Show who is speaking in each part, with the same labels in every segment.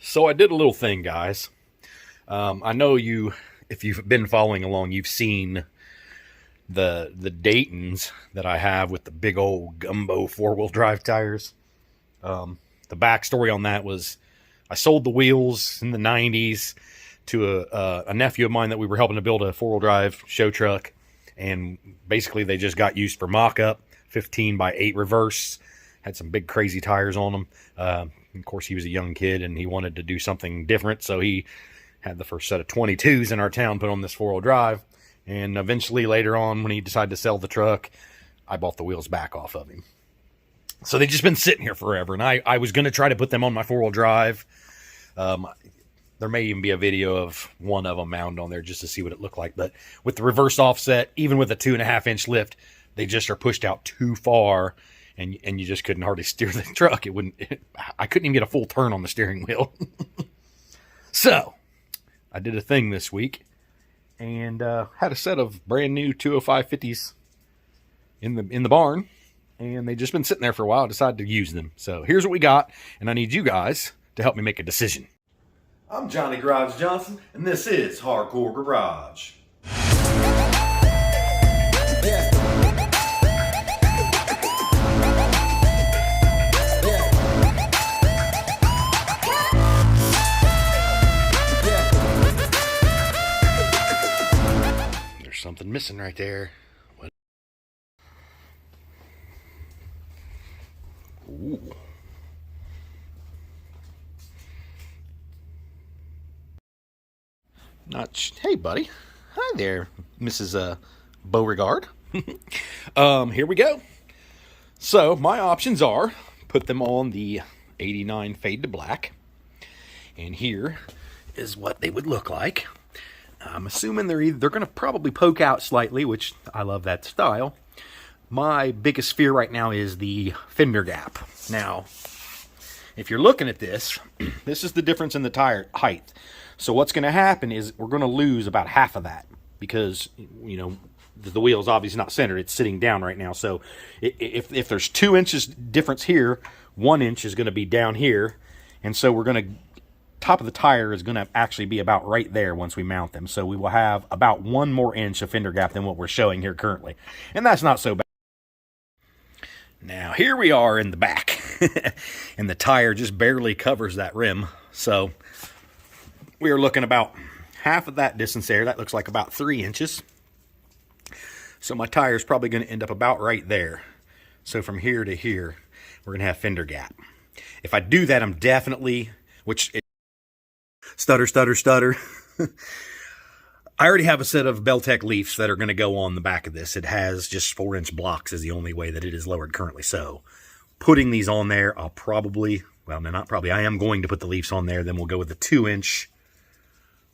Speaker 1: So I did a little thing, guys. I know if you've been following along, you've seen the Daytons that I have with the big old gumbo four-wheel drive tires. The backstory on that was I sold the wheels in the 90s to a nephew of mine that we were helping to build a four-wheel drive show truck. And basically they just got used for mock-up, 15 by 8 reverse. Had some big crazy tires on them. Of course, he was a young kid and he wanted to do something different. So he had the first set of 22s in our town put on this four-wheel drive. And eventually later on, when he decided to sell the truck, I bought the wheels back off of him. So they've just been sitting here forever. And I was going to try to put them on my four-wheel drive. There may even be a video of one of them mounted on there just to see what it looked like. But with the reverse offset, even with a 2.5-inch lift, they just are pushed out too far. And you just couldn't hardly steer the truck. I couldn't even get a full turn on the steering wheel. So I did a thing this week and had a set of brand new 205/50s in the barn, and they just been sitting there for a while. I decided to use them. So here's what we got, and I need you guys to help me make a decision. I'm Johnny Garage Johnson, and this is Hardcore Garage. Yeah. Something missing right there. What? Ooh. Hey, buddy. Hi there, Mrs. Beauregard. Here we go. So my options are put them on the 89 Fade to Black, and here is what they would look like. I'm assuming they're going to probably poke out slightly, which I love that style. My biggest fear right now is the fender gap. Now, if you're looking at this, this is the difference in the tire height. So what's going to happen is we're going to lose about half of that because, you know, the wheel's obviously not centered. It's sitting down right now. So if there's 2 inches difference here, 1 inch is going to be down here. And so we're going to top of the tire is going to actually be about right there once we mount them. So we will have about 1 more inch of fender gap than what we're showing here currently. And that's not so bad. Now here we are in the back. And the tire just barely covers that rim. So we are looking about half of that distance there. That looks like about 3 inches. So my tire is probably going to end up about right there. So from here to here, we're going to have fender gap. If I do that, I'm definitely, stutter. I already have a set of Beltec leafs that are going to go on the back of this. It has just 4-inch blocks is the only way that it is lowered currently. So putting these on there, I am going to put the leafs on there. Then we'll go with the 2-inch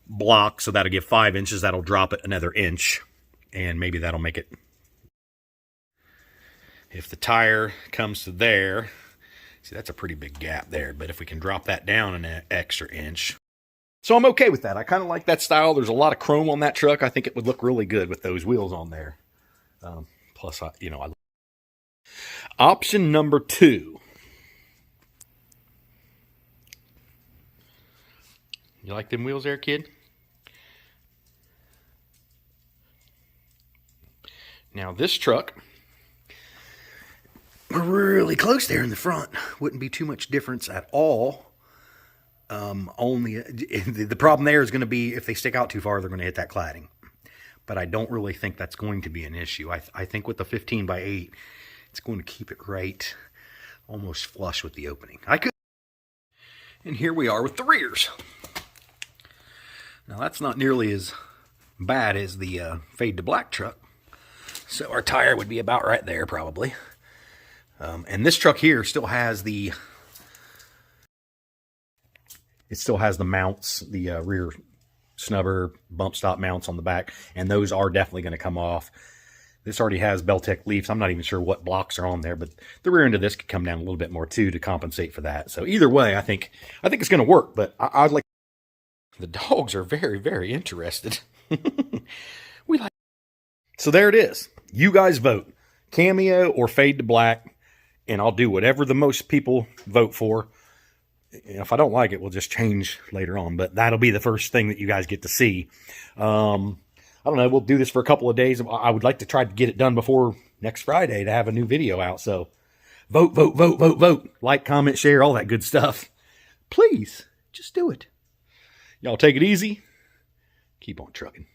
Speaker 1: block. So that'll give 5 inches. That'll drop it another inch. And maybe that'll make it. If the tire comes to there, see, that's a pretty big gap there. But if we can drop that down an extra inch. So I'm okay with that. I kind of like that style. There's a lot of chrome on that truck. I think it would look really good with those wheels on there. Plus, I option number 2. You like them wheels there, kid? Now this truck, we're really close there in the front. Wouldn't be too much difference at all. Only the problem there is going to be if they stick out too far, they're going to hit that cladding. But I don't really think that's going to be an issue. I think with the 15 by 8, it's going to keep it right, almost flush with the opening. And here we are with the rears. Now that's not nearly as bad as the Fade to Black truck. So our tire would be about right there probably. And this truck here still has the mounts, the rear snubber, bump stop mounts on the back, and those are definitely going to come off. This already has Beltec leafs. I'm not even sure what blocks are on there, but the rear end of this could come down a little bit more too to compensate for that. So either way, I think it's going to work, but I'd like. The dogs are very, very interested. So there it is. You guys vote. Cameo or Fade to Black, and I'll do whatever the most people vote for. If I don't like it, we'll just change later on. But that'll be the first thing that you guys get to see. I don't know. We'll do this for a couple of days. I would like to try to get it done before next Friday to have a new video out. So vote, vote, vote, vote, vote. Like, comment, share, all that good stuff. Please, just do it. Y'all take it easy. Keep on trucking.